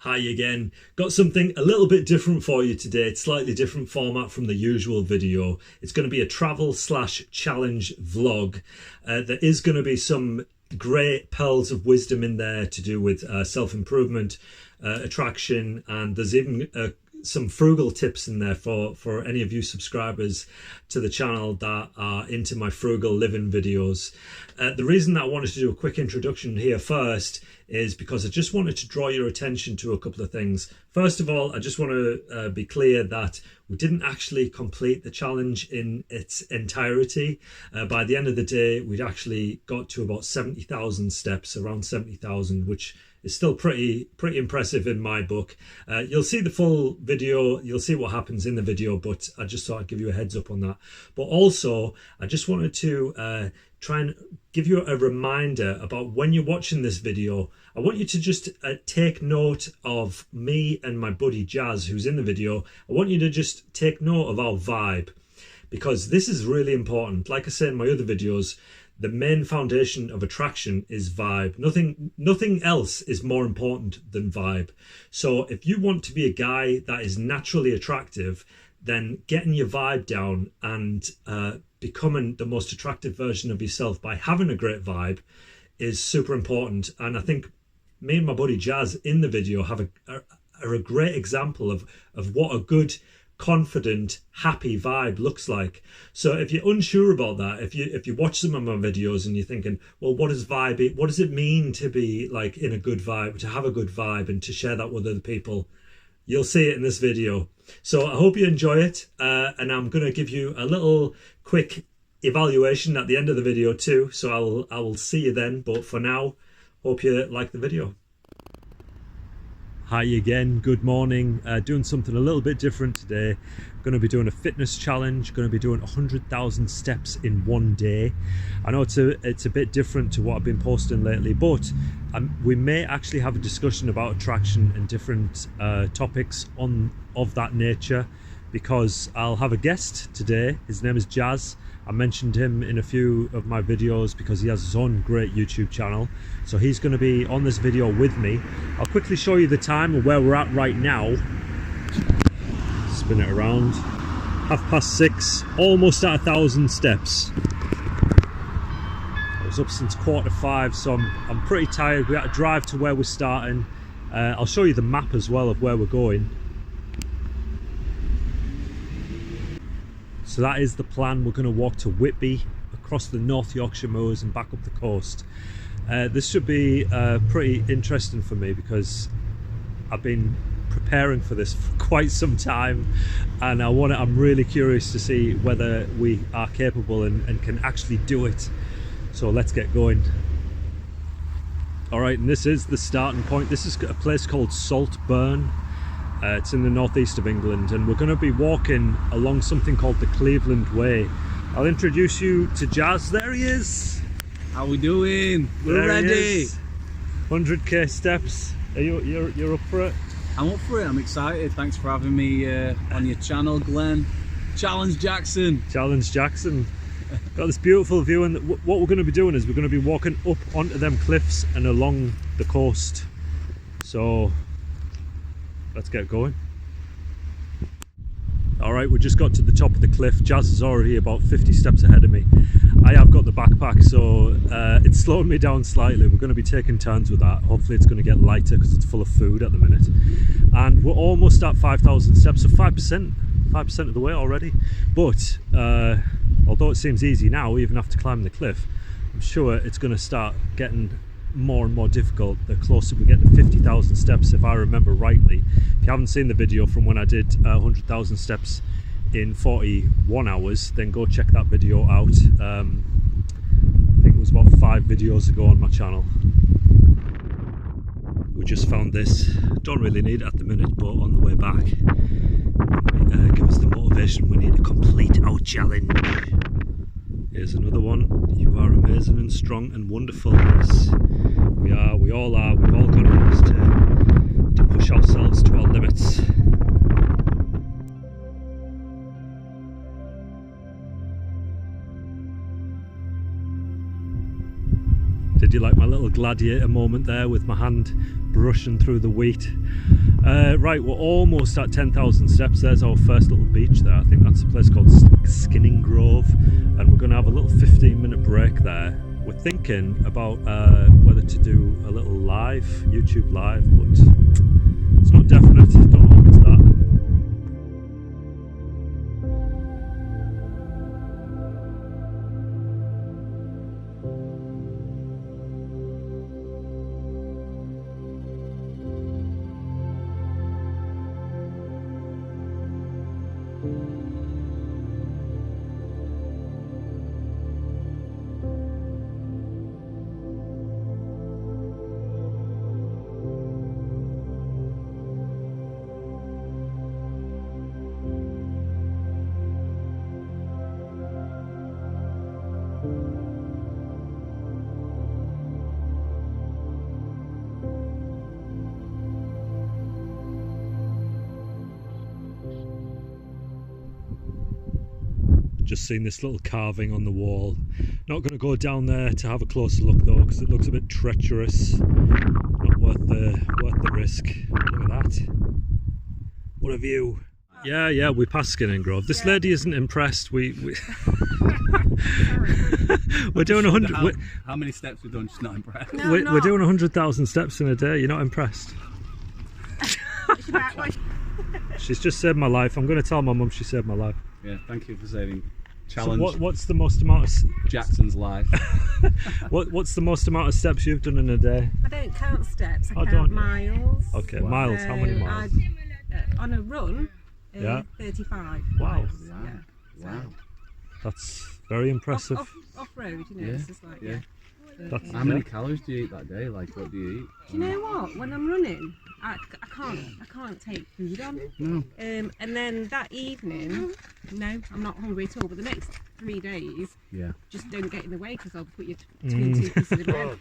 Hi again. Got something a little bit different for you today. It's slightly different format from the usual video. It's going to be a travel/challenge vlog. There is going to be some great pearls of wisdom in there to do with self-improvement, attraction, and there's even some frugal tips in there for any of you subscribers to the channel that are into my frugal living videos. The reason that I wanted to do a quick introduction here first is because I just wanted to draw your attention to a couple of things. First of all, I just want to be clear that we didn't actually complete the challenge in its entirety. By the end of the day, we'd actually got to about 70,000 steps, around 70,000, which is still pretty impressive in my book. You'll see the full video, you'll see what happens in the video, but I just thought I'd give you a heads up on that. But also, I just wanted to try and give you a reminder about when you're watching this video. I want you to just take note of me and my buddy Jazz, who's in the video. I want you to just take note of our vibe, because this is really important. Like I said in my other videos, the main foundation of attraction is vibe. Nothing else is more important than vibe. So if you want to be a guy that is naturally attractive, then getting your vibe down and becoming the most attractive version of yourself by having a great vibe is super important. And I think me and my buddy Jazz in the video are a great example of what a good, confident, happy vibe looks like. So if you're unsure about that, if you watch some of my videos and you're thinking, well, what does it mean to be like in a good vibe, to have a good vibe and to share that with other people, you'll see it in this video. So I hope you enjoy it, and I'm going to give you a little quick evaluation at the end of the video too, so I will see you then. But for now, hope you like the video. Hi again, good morning. Doing something a little bit different today. Going to be doing a fitness challenge, going to be doing 100,000 steps in one day. I know it's a bit different to what I've been posting lately, but we may actually have a discussion about attraction and different topics of that nature, because I'll have a guest today. His name is Jazz. I mentioned him in a few of my videos because he has his own great YouTube channel. So he's going to be on this video with me. I'll quickly show you the time and where we're at right now. Spin it around. 6:30, almost at 1,000 steps. I was up since 4:45, so I'm pretty tired. We got to drive to where we're starting. I'll show you the map as well of where we're going. So that is the plan. We're going to walk to Whitby, across the North Yorkshire moors and back up the coast. This should be pretty interesting for me because I've been preparing for this for quite some time, and I'm really curious to see whether we are capable and can actually do it. So let's get going. All right, and this is the starting point. This is a place called Saltburn. It's in the northeast of England, and we're going to be walking along something called the Cleveland Way. I'll introduce you to Jazz. There he is. How we doing? We're ready. 100k steps. You're up for it? I'm up for it. I'm excited. Thanks for having me on your channel, Glenn. Challenge Jackson. Challenge Jackson. Got this beautiful view, and what we're going to be doing is we're going to be walking up onto them cliffs and along the coast. So let's get going. All right, we just got to the top of the cliff. Jazz is already about 50 steps ahead of me. I have got the backpack, so it's slowing me down slightly. We're going to be taking turns with that. Hopefully it's going to get lighter because it's full of food at the minute. And we're almost at 5,000 steps, so 5% of the way already. But although it seems easy now, even after climbing the cliff, I'm sure it's going to start getting more and more difficult the closer we get to 50,000 steps, if I remember rightly. If you haven't seen the video from when I did 100,000 steps in 41 hours, then go check that video out. I think it was about 5 videos ago on my channel. We just found this. Don't really need it at the minute, but on the way back, give us the motivation we need to complete our challenge. Here's another one. You are amazing and strong and wonderful. Yes, we all are. We've all got in us to push ourselves to our limits. Did you like my little gladiator moment there with my hand brushing through the wheat. Right, we're almost at 10,000 steps. There's our first little beach there. I think that's a place called Skinning Grove, and we're going to have a little 15-minute break there. We're thinking about whether to do a little live, YouTube live, but it's not definite. Don't hold me to that. Just seen this little carving on the wall. Not going to go down there to have a closer look though, because it looks a bit treacherous. Not worth the risk. Look at that. What a view. Yeah, we passed Skinning Grove. This lady isn't impressed. We're doing 100. How many steps we've done? She's not impressed. No, we're doing 100,000 steps in a day. You're not impressed. She's just saved my life. I'm going to tell my mum she saved my life. Yeah, thank you for saving. Challenge. So what's the most amount of Jackson's life? What's the most amount of steps you've done in a day? I don't count steps. I Oh, count don't you? miles. Okay, miles. How many miles? On a run, Yeah. 35 Wow. miles. Wow. Yeah. So Wow. That's very impressive. Off road, you know. Yeah, It's just like yeah. That's, How many calories do you eat that day? Like, what do you eat? Do you know what? When I'm running, I can't take food on. No. And then that evening, no, I'm not hungry at all. But the next 3 days, Yeah. just don't get in the way because I'll put you between two pieces of bread.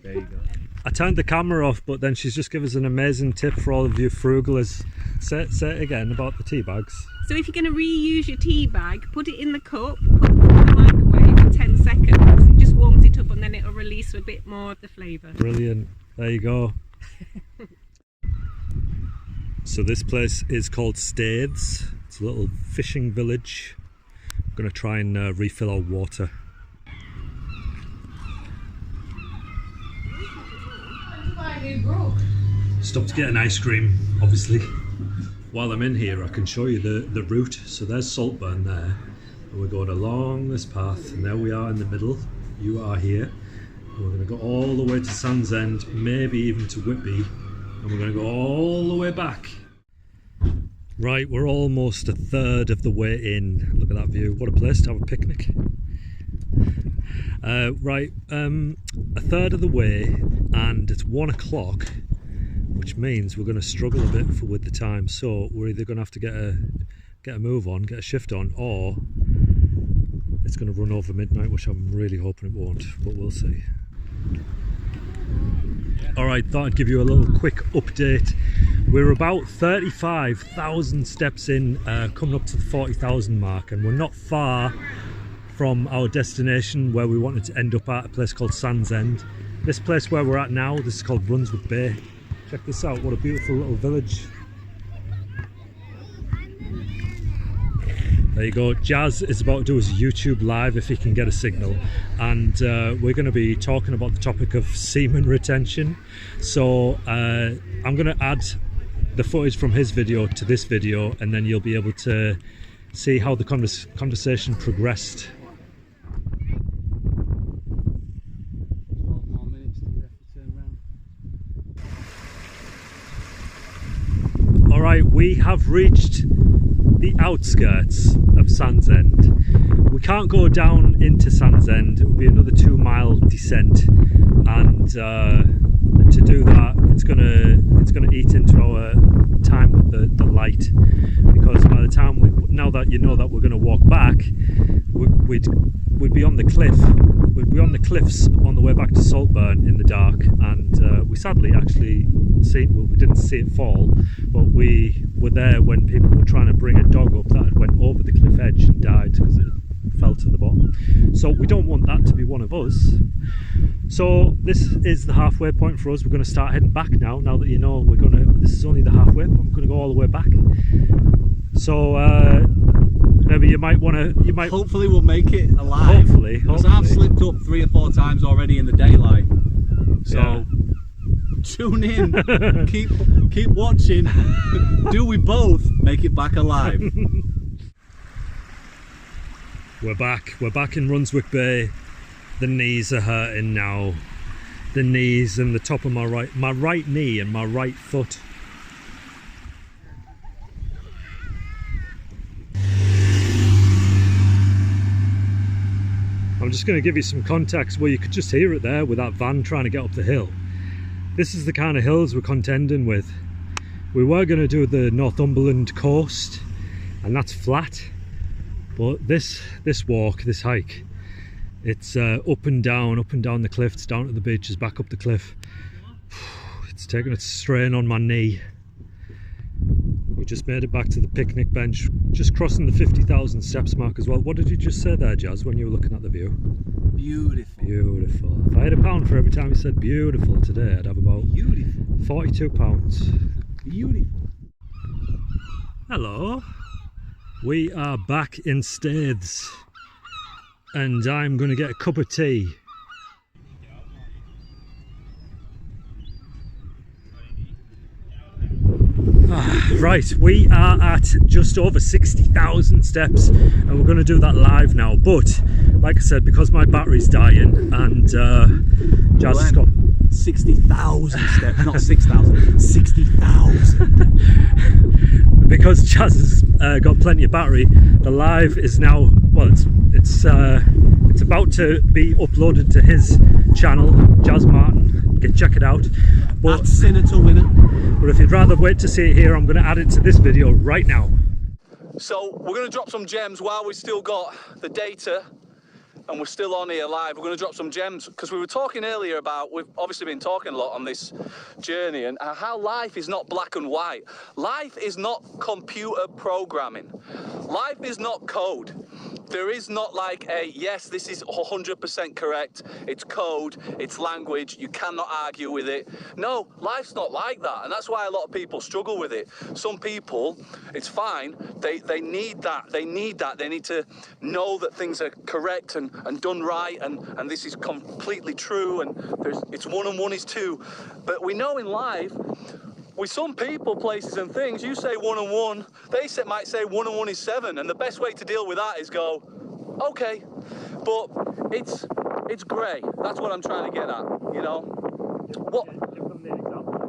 There you go. I turned the camera off, but then she's just given us an amazing tip for all of you frugalists. Say it again about the tea bags. So if you're going to reuse your tea bag, put it in the cup, put it in the microwave for 10 seconds. It just warms it up and then it'll release a bit more of the flavour. Brilliant. There you go. So this place is called Staithes. It's a little fishing village. I'm going to try and refill our water. Stopped to get an ice cream, obviously. While I'm in here, I can show you the route. So there's Saltburn there, and we're going along this path, and there we are in the middle. You are here, and we're going to go all the way to Sands End, maybe even to Whitby, and we're going to go all the way back. Right, we're almost a third of the way in. Look at that view. What a place to have a picnic. A third of the way, and it's 1 o'clock, which means we're going to struggle a bit with the time. So we're either going to have to get a move on, get a shift on, or it's going to run over midnight, which I'm really hoping it won't, but we'll see. Alright, thought I'd give you a little quick update. We're about 35,000 steps in, coming up to the 40,000 mark, and we're not far from our destination where we wanted to end up at, a place called Sands End. This place where we're at now, this is called Brunswick Bay. Check this out, what a beautiful little village. There you go. Jazz is about to do his YouTube live if he can get a signal, and we're going to be talking about the topic of semen retention. So I'm going to add the footage from his video to this video, and then you'll be able to see how the conversation progressed. 12 more minutes till we have to turn around. Alright, we have reached the outskirts of Sands End. We can't go down into Sands End, it will be another 2-mile descent, and to do that it's gonna eat into our time with the light, because by the time now that you know that we're gonna walk back, we'd be on the cliff. We'd be on the cliffs on the way back to Saltburn in the dark, and we sadly actually we didn't see it fall, but we were there when people were trying to bring a dog up that had went over the cliff edge and died because fell to the bottom. So we don't want that to be one of us. So this is the halfway point for us. We're going to start heading back now that you know this is only the halfway point. We're going to go all the way back. So maybe you might hopefully we'll make it alive. Hopefully. Because I've slipped up 3 or 4 times already in the daylight. So yeah. Tune in, keep watching. Do we both make it back alive? We're back in Runswick Bay. The knees are hurting now. The knees and the top of my right knee and my right foot. I'm just going to give you some context where you could just hear it there with that van trying to get up the hill. This is the kind of hills we're contending with. We were going to do the Northumberland coast, and that's flat. But this walk, this hike, it's up and down the cliffs, down to the beaches, back up the cliff. It's taking a strain on my knee. We just made it back to the picnic bench, just crossing the 50,000 steps mark as well. What did you just say there, Jazz, when you were looking at the view? Beautiful. Beautiful. If I had £1 for every time you said beautiful today, I'd have about £42. Beautiful. Hello. We are back in Staithes, and I'm going to get a cup of tea. Right, we are at just over 60,000 steps, and we're going to do that live now. But like I said, because my battery's dying, and Jazz has got 60,000 steps, not 6,000, 60,000. Because Jazz has got plenty of battery, the live is now, well, it's about to be uploaded to his channel, Jazz Martin. Check it out. But Senator winner. But if you'd rather wait to see it here, I'm going to add it to this video right now. So we're going to drop some gems while we've still got the data and we're still on here live. We're going to drop some gems because we were talking earlier about, we've obviously been talking a lot on this journey, and how life is not black and white. Life is not computer programming. Life is not code. There is not like a, yes, this is 100% correct. It's code, it's language, you cannot argue with it. No, life's not like that. And that's why a lot of people struggle with it. Some people, it's fine. They need that. They need that. They need to know that things are correct and done right. And this is completely true. And it's 1 and 1 is 2. But we know in life, with some people, places and things, you say 1 and 1, they might say 1 and 1 is 7, and the best way to deal with that is go, okay, but it's grey. That's what I'm trying to get at, you know. What?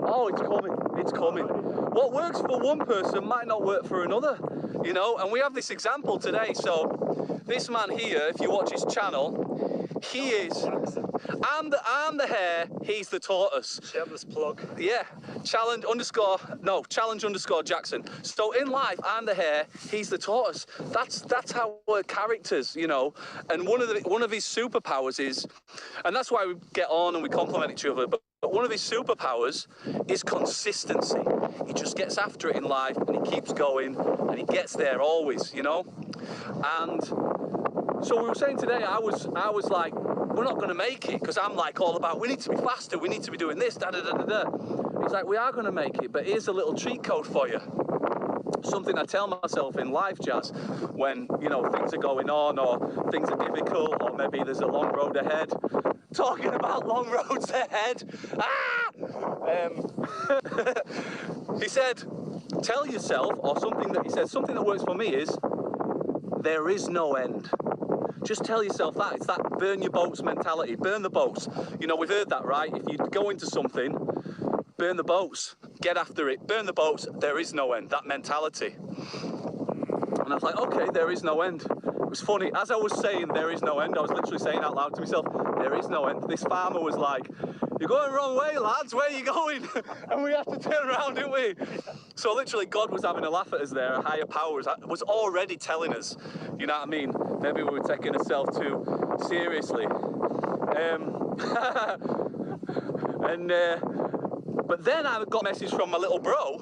Oh, it's coming. What works for one person might not work for another, you know. And we have this example today. So this man here, if you watch his channel, he is, and the hare, he's the tortoise. Shameless plug. Yeah, challenge underscore Jackson. So in life, I'm the hare, he's the tortoise. That's how we're characters, you know. And one of his superpowers is, and that's why we get on and we compliment each other. But one of his superpowers is consistency. He just gets after it in life, and he keeps going, and he gets there always, you know. And so we were saying today, I was like, we're not going to make it, because I'm like all about, we need to be faster, we need to be doing this, da-da-da-da-da. He's like, we are going to make it, but here's a little cheat code for you. Something I tell myself in life, Jazz, when, you know, things are going on, or things are difficult, or maybe there's a long road ahead. Talking about long roads ahead. He said, tell yourself, or something that he said, something that works for me is, there is no end. Just tell yourself that. It's that burn your boats mentality. Burn the boats. You know, we've heard that, right? If you go into something, burn the boats. Get after it. Burn the boats. There is no end. That mentality. And I was like, okay, there is no end. It was funny. As I was saying there is no end, I was literally saying out loud to myself, there is no end. This farmer was like, you're going the wrong way, lads. Where are you going? And we had to turn around, didn't we? So literally God was having a laugh at us there. A higher power was already telling us, you know what I mean? Maybe we were taking ourselves too seriously. But then I got a message from my little bro,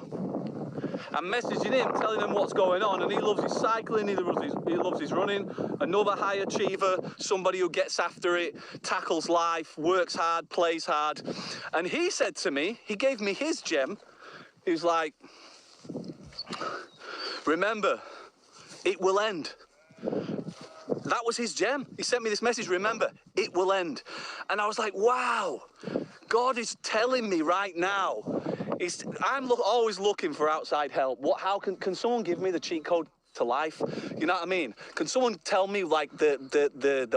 I'm messaging him, telling him what's going on, and he loves his cycling, he loves his running. Another high achiever, somebody who gets after it, tackles life, works hard, plays hard. And he said to me, he gave me his gem. He was like, remember, it will end. That was his gem. He sent me this message, remember, it will end. And I was like, wow, God is telling me right now. I'm always looking for outside help. How can someone give me the cheat code to life? You know what I mean? Can someone tell me like the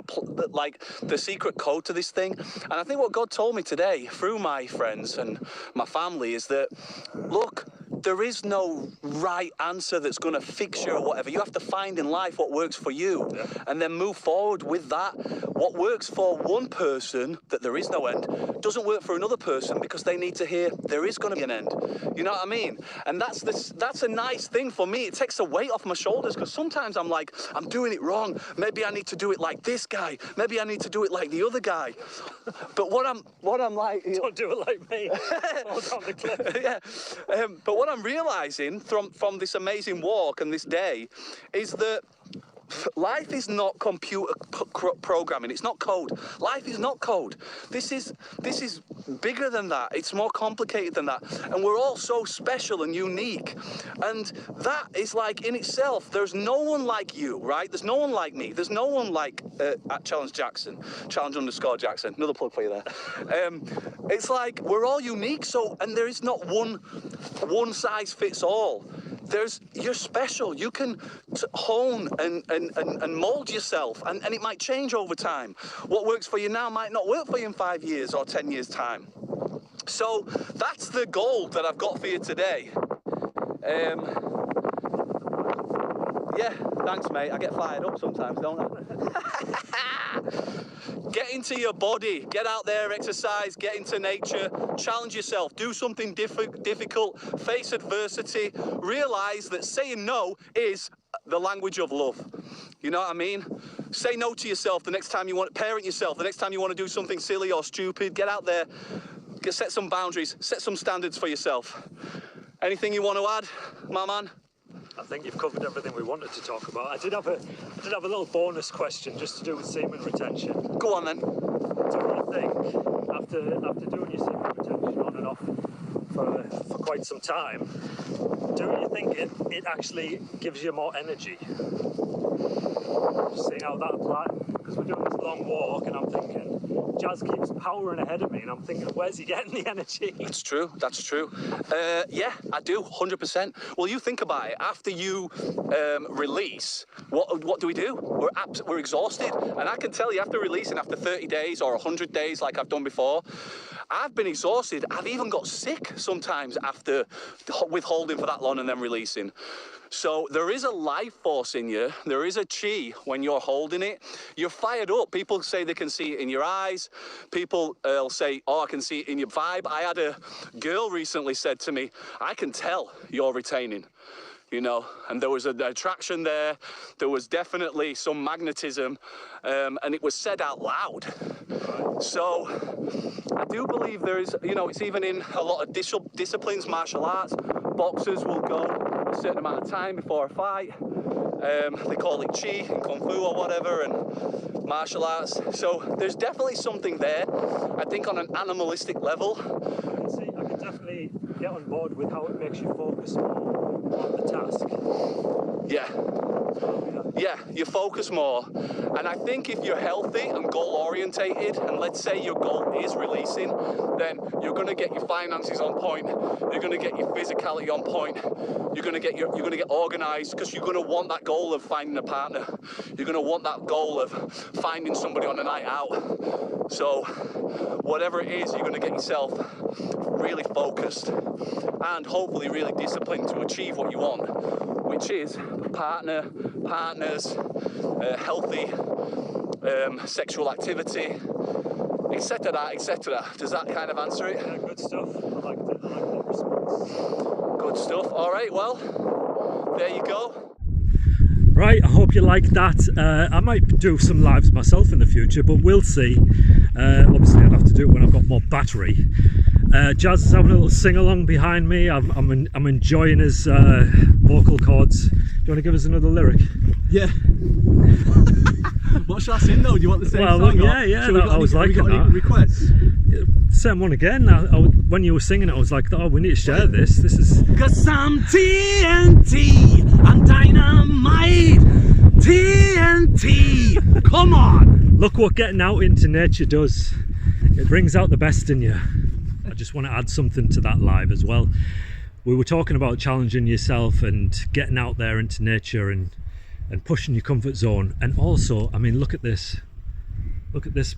secret code to this thing? And I think what God told me today through my friends and my family is that, look, there is no right answer that's going to fix you or whatever. You have to find in life what works for you, and then move forward with that. What works for one person, that there is no end, doesn't work for another person because they need to hear there is going to be an end. You know what I mean? And that's a nice thing for me. It takes the weight off my shoulders, because sometimes I'm like, I'm doing it wrong. Maybe I need to do it like this guy. Maybe I need to do it like the other guy. But what I'm like, don't do it like me. Fall down the cliff. Yeah. But what I'm realizing from this amazing walk and this day is that life is not computer programming. It's not code. Life is not code. This is bigger than that. It's more complicated than that. And we're all so special and unique. And that is like in itself, there's no one like you, right? There's no one like me. There's no one like at Challenge Jackson, Challenge_Jackson. Another plug for you there. It's like we're all unique. So, and there is not one size fits all. You're special. You can hone and mold yourself, and it might change over time. What works for you now might not work for you in 5 years or 10 years time. So that's the goal that I've got for you today. Yeah, thanks, mate. I get fired up sometimes, don't I? Get into your body, get out there, exercise, get into nature, challenge yourself, do something difficult, face adversity, realize that saying no is the language of love. You know what I mean? Say no to yourself the next time you want to parent yourself, the next time you want to do something silly or stupid. Get out there, set some boundaries, set some standards for yourself. Anything you want to add, my man? I think you've covered everything we wanted to talk about. I did have a little bonus question just to do with semen retention. Go on then. Do you think, after doing your semen retention on and off for quite some time, do you think it actually gives you more energy? Just seeing how that applies, because we're doing this long walk and I'm thinking, Jazz keeps powering ahead of me and I'm thinking, where's he getting the energy? That's true. Yeah, I do, 100%. Well, you think about it. After you release, what do we do? We're exhausted. And I can tell you, after releasing, after 30 days or 100 days like I've done before, I've been exhausted. I've even got sick sometimes after withholding for that long and then releasing. So there is a life force in you. There is a chi when you're holding it. You're fired up. People say they can see it in your eyes. People will say, oh, I can see it in your vibe. I had a girl recently said to me, I can tell you're retaining. You know, and there was an attraction there. There was definitely some magnetism, and it was said out loud. So I do believe there is, you know, it's even in a lot of disciplines, martial arts. Boxers will go a certain amount of time before a fight. They call it chi in kung fu or whatever, and martial arts. So there's definitely something there. I think on an animalistic level. I can definitely get on board with how it makes you focus more on the task. Yeah, you focus more. And I think if you're healthy and goal orientated, and let's say your goal is releasing, then you're going to get your finances on point. You're going to get your physicality on point. You're going to get organized, because you're going to want that goal of finding a partner. You're going to want that goal of finding somebody on a night out. So whatever it is, you're going to get yourself really focused and hopefully really disciplined to achieve what you want, which is partners, healthy sexual activity, etc., etc. Does that kind of answer it? Yeah, good stuff. I like that response. Good stuff. All right, well, there you go. Right, I hope you like that. I might do some lives myself in the future, but we'll see. Obviously I'd have to do it when I've got more battery. Jazz is having a little sing-along behind me. I'm enjoying his vocal cords. Do you want to give us another lyric? Yeah. What should I sing though? Do you want the same well, song? Yeah, I was liking that. Requests? Same one again. When you were singing it, I was like, oh, we need to share this. This is... Cause I'm TNT, I'm dynamite, TNT, come on! Look what getting out into nature does. It brings out the best in you. I just want to add something to that live as well. We were talking about challenging yourself and getting out there into nature and pushing your comfort zone. And also, I mean, look at this. Look at this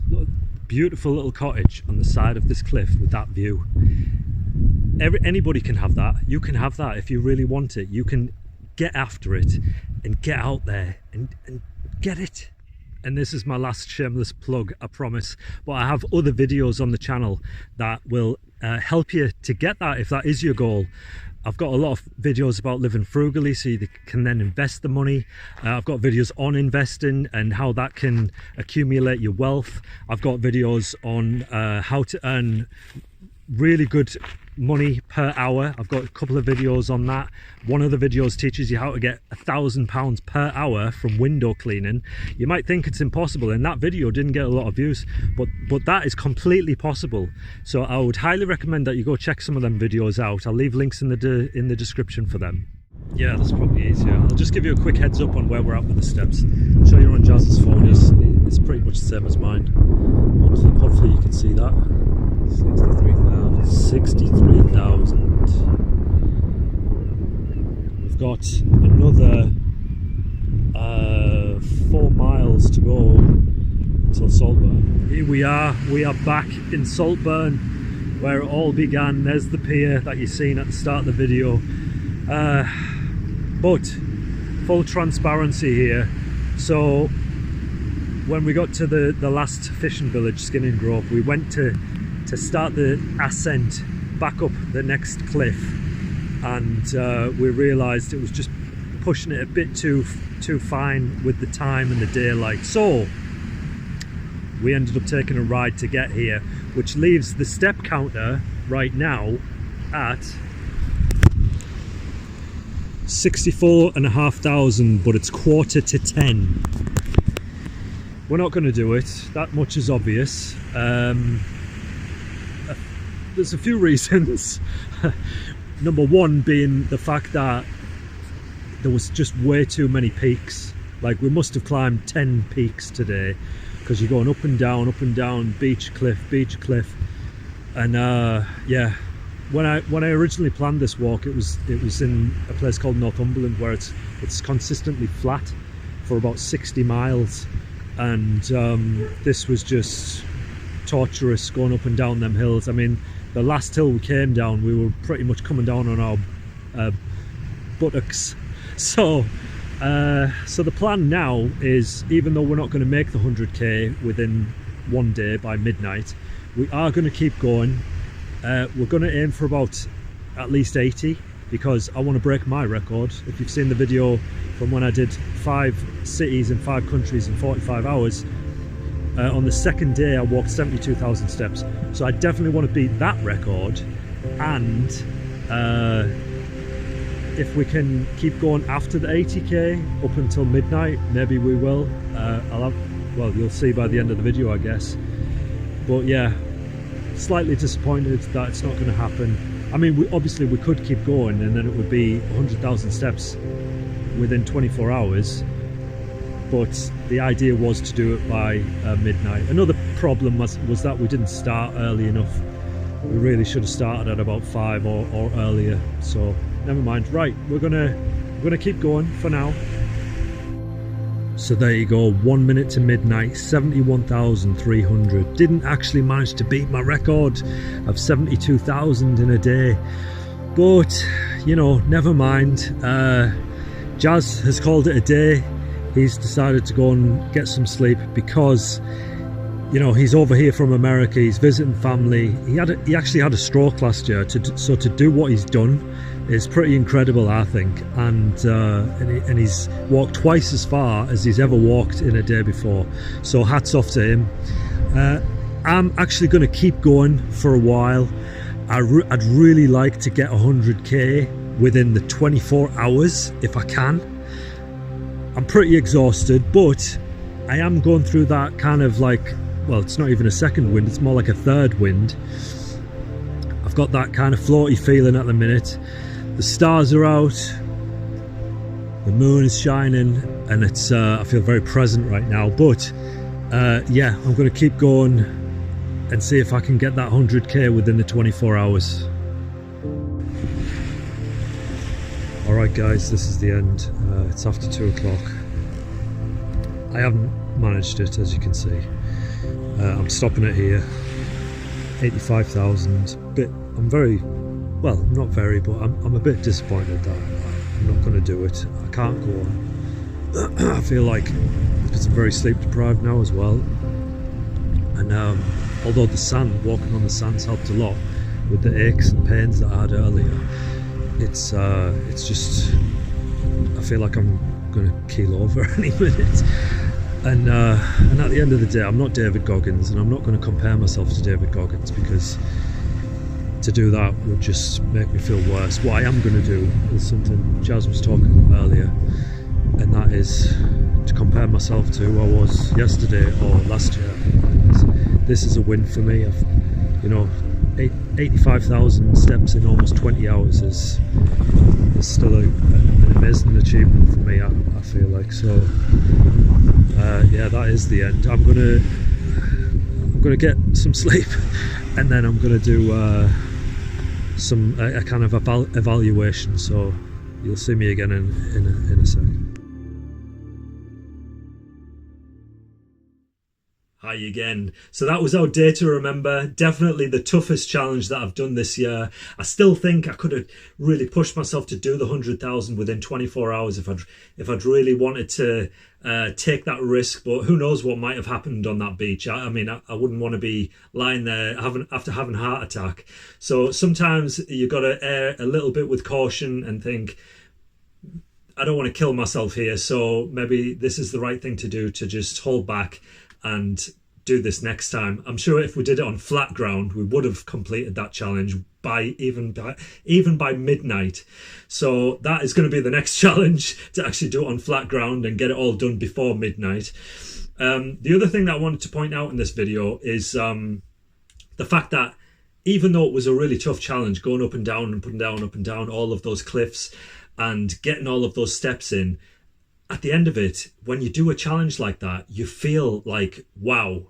beautiful little cottage on the side of this cliff with that view. Anybody can have that. You can have that if you really want it. You can get after it and get out there and get it. And this is my last shameless plug, I promise. But I have other videos on the channel that will help you to get that if that is your goal. I've got a lot of videos about living frugally so you can then invest the money. I've got videos on investing and how that can accumulate your wealth. I've got videos on how to earn really good money per hour. I've got a couple of videos on that. One of the videos teaches you how to get £1,000 per hour from window cleaning. You might think it's impossible, and that video didn't get a lot of views, but that is completely possible. So I would highly recommend that you go check some of them videos out. I'll leave links in the description for them. Yeah, that's probably easier. I'll just give you a quick heads up on where we're at with the steps. I'll show you on Jazz's phone. It's pretty much the same as mine. Hopefully you can see that. 63,000. We've got another 4 miles to go until Saltburn. Here we are back in Saltburn where it all began. There's the pier that you've seen at the start of the video. But full transparency here. So when we got to the last fishing village, Skinning Grove, we went to start the ascent back up the next cliff, and we realised it was just pushing it a bit too fine with the time and the daylight. So we ended up taking a ride to get here, which leaves the step counter right now at 64,500, but it's 9:45. We're not going to do it, that much is obvious. There's a few reasons. Number one being the fact that there was just way too many peaks. Like, we must have climbed 10 peaks today, because you're going up and down, beach cliff, and yeah. When I originally planned this walk, it was in a place called Northumberland, where it's consistently flat for about 60 miles, and this was just torturous going up and down them hills. I mean, the last hill we came down, we were pretty much coming down on our buttocks. So the plan now is, even though we're not going to make the 100k within one day by midnight, we are going to keep going. We're going to aim for about at least 80, because I want to break my record. If you've seen the video from when I did 5 cities in 5 countries in 45 hours, on the second day I walked 72,000 steps. So I definitely want to beat that record, and if we can keep going after the 80k up until midnight, maybe we will. Well, you'll see by the end of the video, I guess. But yeah, slightly disappointed that it's not going to happen. I mean, obviously we could keep going, and then it would be 100,000 steps within 24 hours. But the idea was to do it by midnight. Another problem was that we didn't start early enough. We really should have started at about 5 or earlier. So never mind. Right, we're gonna keep going for now. So there you go, 1 minute to midnight, 71,300. Didn't actually manage to beat my record of 72,000 in a day, but you know, never mind. Jazz has called it a day. He's decided to go and get some sleep, because you know, he's over here from America, he's visiting family. He actually had a stroke last year, so to do what he's done is pretty incredible, I think. And he's walked twice as far as he's ever walked in a day before, so hats off to him. I'm actually going to keep going for a while. I'd really like to get 100k within the 24 hours if I can. I'm pretty exhausted, but I am going through that kind of like, well, it's not even a second wind, it's more like a third wind. I've got that kind of floaty feeling at the minute. The stars are out, the moon is shining, and it's I feel very present right now. But yeah, I'm going to keep going and see if I can get that 100k within the 24 hours. Alright guys, this is the end. It's after 2 o'clock. I haven't managed it, as you can see. I'm stopping it here. 85,000. Bit. I'm very, well, not very, but I'm a bit disappointed that I'm not going to do it. I can't go on. I feel like I'm very sleep deprived now as well. And although the sand, walking on the sand's helped a lot with the aches and pains that I had earlier, it's just, I feel like I'm going to keel over any minute. And at the end of the day, I'm not David Goggins, and I'm not going to compare myself to David Goggins, because to do that would just make me feel worse. What I am going to do is something Jazz was talking about earlier, and that is to compare myself to who I was yesterday or last year. This is a win for me. I've, you know, 85,000 steps in almost 20 hours is still an amazing achievement for me, I feel like. So yeah, that is the end. I'm gonna get some sleep, and then I'm gonna do a kind of evaluation. So you'll see me again in a second. Hi again. So that was our day to remember. Definitely the toughest challenge that I've done this year. I still think I could have really pushed myself to do the 100,000 within 24 hours if I'd really wanted to take that risk. But who knows what might have happened on that beach. I mean, I wouldn't want to be lying there after having a heart attack. So sometimes you got to err a little bit with caution and think, I don't want to kill myself here. So maybe this is the right thing to do, to just hold back and do this next time. I'm sure if we did it on flat ground, we would have completed that challenge even by midnight. So that is going to be the next challenge, to actually do it on flat ground and get it all done before midnight. The other thing that I wanted to point out in this video is the fact that even though it was a really tough challenge, going up and down and putting down, up and down all of those cliffs and getting all of those steps in, at the end of it, when you do a challenge like that, you feel like, wow,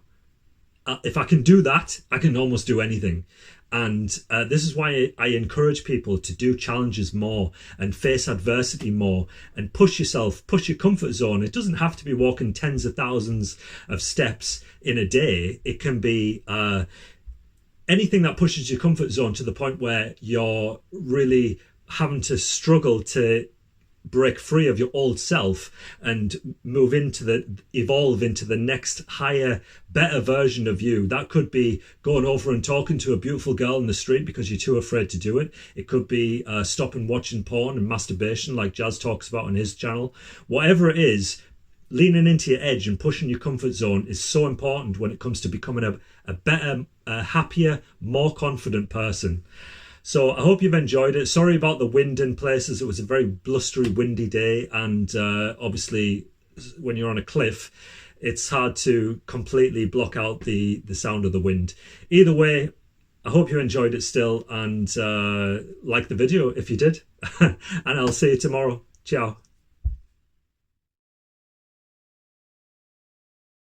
if I can do that, I can almost do anything. And this is why I encourage people to do challenges more and face adversity more and push yourself, push your comfort zone. It doesn't have to be walking tens of thousands of steps in a day. It can be anything that pushes your comfort zone to the point where you're really having to struggle to break free of your old self and evolve into the next higher, better version of you. That could be going over and talking to a beautiful girl in the street because you're too afraid to do it. It could be stopping watching porn and masturbation like Jazz talks about on his channel. Whatever it is, leaning into your edge and pushing your comfort zone is so important when it comes to becoming a better, happier, more confident person. So I hope you've enjoyed it. Sorry about the wind in places. It was a very blustery, windy day. And obviously, when you're on a cliff, it's hard to completely block out the sound of the wind. Either way, I hope you enjoyed it still, and like the video if you did. And I'll see you tomorrow. Ciao.